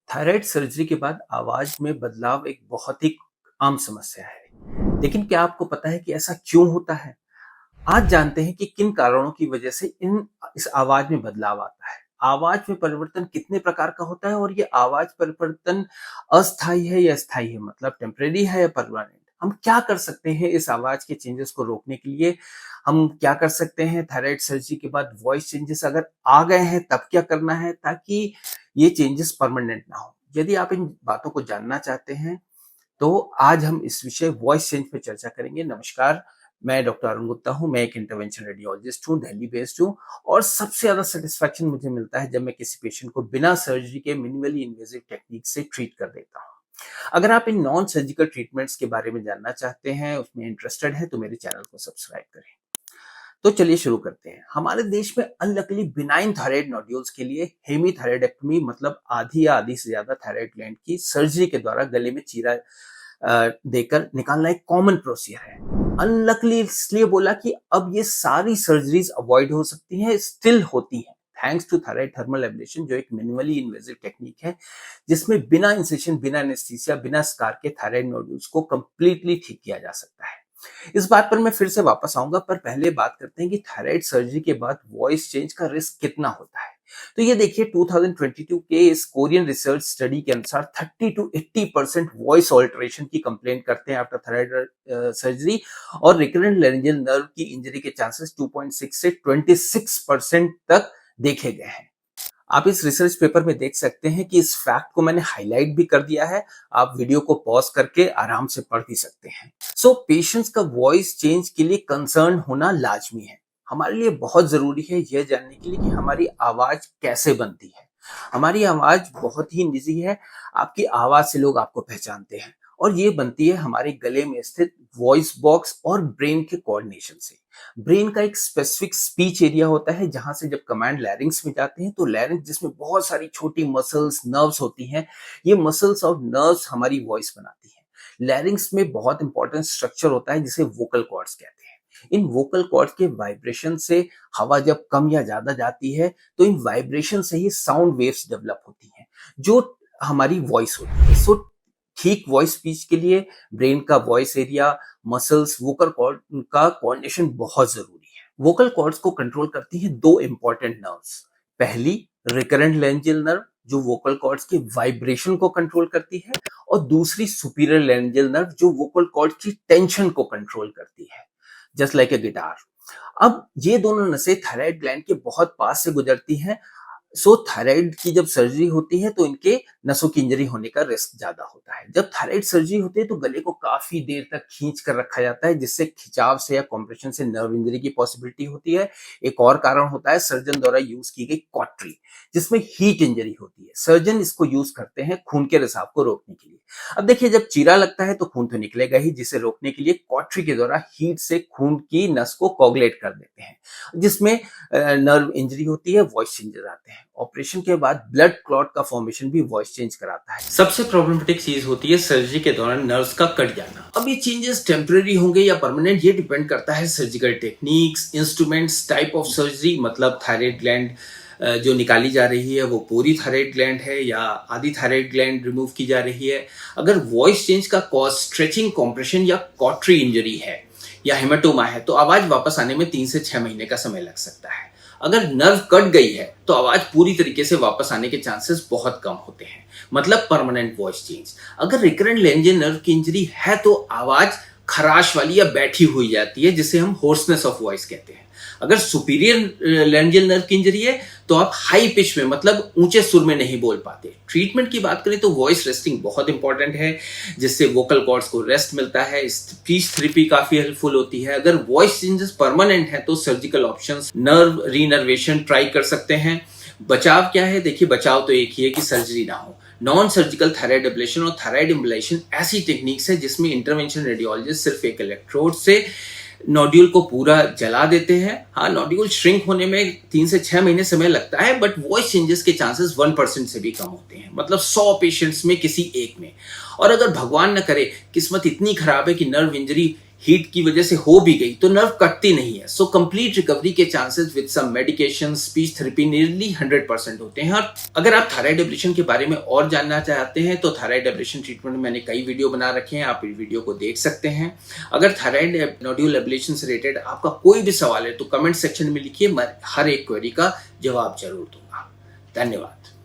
Thyroid surgery के बाद आवाज में बदलाव एक बहुत ही आम समस्या है। लेकिन क्या आपको पता है कि ऐसा क्यों होता है? आज जानते हैं कि किन कारणों की वजह से इस आवाज में बदलाव आता है। आवाज में परिवर्तन कितने प्रकार का होता है और ये आवाज परिवर्तन अस्थायी है या स्थायी है, मतलब टेम्परेरी है या परमानेंट? हम क्या कर सकते हैं इस आवाज के चेंजेस को रोकने के लिए? हम क्या कर सकते हैं थायराइड सर्जरी के बाद वॉइस चेंजेस अगर आ गए हैं तब क्या करना है ताकि ये चेंजेस परमानेंट ना हो? यदि आप इन बातों को जानना चाहते हैं तो आज हम इस विषय वॉइस चेंज पे चर्चा करेंगे। नमस्कार, मैं डॉक्टर अरुण गुप्ता हूँ। मैं एक इंटरवेंशन रेडियोलॉजिस्ट हूँ, दिल्ली बेस्ड हूँ और सबसे ज़्यादा सैटिस्फैक्शन मुझे मिलता है जब मैं किसी पेशेंट को बिना सर्जरी के मिनिमली इन्वेजिव टेक्निक से ट्रीट कर देता हूँ। अगर आप इन नॉन सर्जिकल ट्रीटमेंट्स के बारे में जानना चाहते हैं, उसमें इंटरेस्टेड हैं, तो मेरे चैनल को सब्सक्राइब करें। तो चलिए शुरू करते हैं। हमारे देश में अनलकली बिनाइन थायराइड नोड्यूल्स के लिए हेमीथायराइडेक्टमी, मतलब आधी या आधी से ज्यादा थायराइड ग्लैंड की सर्जरी के द्वारा गले में चीरा देकर निकालना एक कॉमन प्रोसीजर है। अनलकली इसलिए बोला कि अब ये सारी सर्जरीज अवॉइड हो सकती हैं, स्टिल होती हैं, thanks to thyroid thermal ablation, जो एक मिनिमली इन्वेजिव टेक्निक है जिसमें बिना इंसेशन, बिना एनेस्थीसिया, बिना स्कार के थायराइड नोड्यूल्स को कंप्लीटली ठीक किया जा सकता है। इस बात पर मैं फिर से वापस आऊंगा, पर पहले बात करते हैं कि थायराइड सर्जरी के बाद वॉइस चेंज का रिस्क कितना होता है। तो ये देखिए, 2022 के इस कोरियन रिसर्च स्टडी के अनुसार 30 to 80% वॉइस ऑल्टरेशन की कंप्लेंट करते हैं आफ्टर थायराइड सर्जरी, और रिकरेंट लैरिंजियल नर्व की इंजरी के चांसेस 2.6 से 26% तक देखे गए हैं। आप इस रिसर्च पेपर में देख सकते हैं कि इस फैक्ट को मैंने हाईलाइट भी कर दिया है। आप वीडियो को पॉज करके आराम से पढ़ भी सकते हैं। सो पेशेंट्स का वॉइस चेंज के लिए कंसर्न होना लाजमी है। हमारे लिए बहुत जरूरी है यह जानने के लिए कि हमारी आवाज कैसे बनती है। हमारी आवाज बहुत ही निजी है। आपकी आवाज से लोग आपको पहचानते हैं और ये बनती है हमारे गले में स्थित वॉइस बॉक्स और ब्रेन के कोऑर्डिनेशन से। ब्रेन का एक स्पेसिफिक स्पीच एरिया होता है जहां से जब कमांड लैरिंग्स में जाते हैं तो लैरिंग्स, जिसमें बहुत सारी छोटी मसल्स, नर्व्स होती हैं, ये मसल्स और नर्व्स हमारी वॉइस बनाती हैं। लैरिंग्स में बहुत इंपॉर्टेंट स्ट्रक्चर होता है जिसे वोकल कॉर्ड्स कहते हैं। इन वोकल कॉर्ड्स के वाइब्रेशन से हवा जब कम या ज्यादा जाती है तो इन वाइब्रेशन से ही साउंड वेव्स डेवलप होती हैं जो हमारी वॉइस होती है। सो ठीक वॉइस स्पीच के लिए ब्रेन का voice area, muscles, vocal cord का कोऑर्डिनेशन बहुत जरूरी है। वोकल कॉर्ड्स को कंट्रोल करती हैं दो इंपॉर्टेंट नर्व्स। पहली रिकरेंट लैरिंजियल नर्व, जो वोकल कॉर्ड्स के वाइब्रेशन को कंट्रोल करती है, और दूसरी सुपीरियर लैरिंजियल नर्व, जो वोकल कॉर्ड की टेंशन को कंट्रोल करती है, जस्ट लाइक ए गिटार। अब ये दोनों नसें थायराइड ग्लैंड के बहुत पास से गुजरती हैं। सो थायराइड की जब सर्जरी होती है तो इनके नसों की इंजरी होने का रिस्क ज्यादा होता है। जब थायराइड सर्जरी होती है तो गले को काफी देर तक खींच कर रखा जाता है, जिससे खिंचाव से या कॉम्प्रेशन से नर्व इंजरी की पॉसिबिलिटी होती है। एक और कारण होता है सर्जन द्वारा यूज की गई कॉटरी, जिसमें हीट इंजरी होती है। सर्जन इसको यूज करते हैं खून के रिसाव को रोकने के लिए। अब देखिए, जब चीरा लगता है तो खून तो निकलेगा ही, जिसे रोकने के लिए कॉटरी के द्वारा हीट से खून की नस को कोगुलेट कर देते हैं, जिसमें नर्व इंजरी होती है, वॉइस चेंजेस आते हैं। ऑपरेशन के बाद ब्लड क्लॉट का फॉर्मेशन भी वॉइस चेंज कराता है। सबसे प्रॉब्लमेटिक चीज होती है सर्जरी के दौरान नर्व्स का कट जाना। अब ये चेंजेस टेम्पररी होंगे या परमानेंट, ये डिपेंड करता है surgical techniques, instruments, type of surgery, मतलब थायराइड ग्लैंड जो निकाली जा रही है वो पूरी थायराइड ग्लैंड है या आधी थायराइड ग्लैंड रिमूव की जा रही है। अगर वॉइस चेंज का कॉज स्ट्रेचिंग, कॉम्प्रेशन या कॉटरी इंजरी है या हेमाटोमा है तो आवाज वापस आने में 3 से 6 महीने का समय लग सकता है। अगर नर्व कट गई है तो आवाज पूरी तरीके से वापस आने के चांसेस बहुत कम होते हैं, मतलब परमानेंट वॉइस चेंज। अगर रिकरेंट लैरिंजियल नर्व की इंजरी है तो आवाज खराश वाली या बैठी हुई जाती है, जिसे हम होर्सनेस ऑफ वॉइस कहते हैं। अगर सुपीरियर लैरिंजियल नर्व की इंजरी है तो आप हाई पिच में, मतलब ऊंचे सुर में नहीं बोल पाते। ट्रीटमेंट की बात करें तो वॉइस रेस्टिंग बहुत इंपॉर्टेंट है, जिससे वोकल कॉर्ड्स को रेस्ट मिलता है। स्पीच थेरेपी काफी हेल्पफुल होती है। अगर वॉइस चेंजेस परमानेंट है तो सर्जिकल ऑप्शंस, नर्व रीनर्वेशन ट्राई कर सकते हैं। बचाव क्या है? देखिए, बचाव तो एक ही है कि सर्जरी ना हो। नॉन सर्जिकल थायराइड एब्लेशन और थायराइड एम्बुलेशन ऐसी टेक्निक्स है जिसमें इंटरवेंशन रेडियोलॉजिस्ट सिर्फ एक इलेक्ट्रोड से नोड्यूल को पूरा जला देते हैं। हाँ, नोड्यूल श्रिंक होने में 3 से 6 महीने समय लगता है, बट वॉइस चेंजेस के चांसेस 1% से भी कम होते हैं, मतलब 100 पेशेंट्स में किसी एक में। और अगर भगवान न करे किस्मत इतनी खराब है कि नर्व इंजरी हीट की वजह से हो भी गई तो नर्व कटती नहीं है। सो कंप्लीट रिकवरी के chances with some medication, speech therapy nearly 100% होते हैं। और अगर आप थायराइड एब्लेशन के बारे में और जानना चाहते हैं तो थायराइड एब्लेशन ट्रीटमेंट में मैंने कई वीडियो बना रखे हैं, आप इस वीडियो को देख सकते हैं। अगर थायराइड नोड्यूल एब्लेशन से रिलेटेड आपका कोई भी सवाल है तो कमेंट सेक्शन में लिखिए, मैं हर एक क्वेरी का जवाब जरूर दूंगा। धन्यवाद।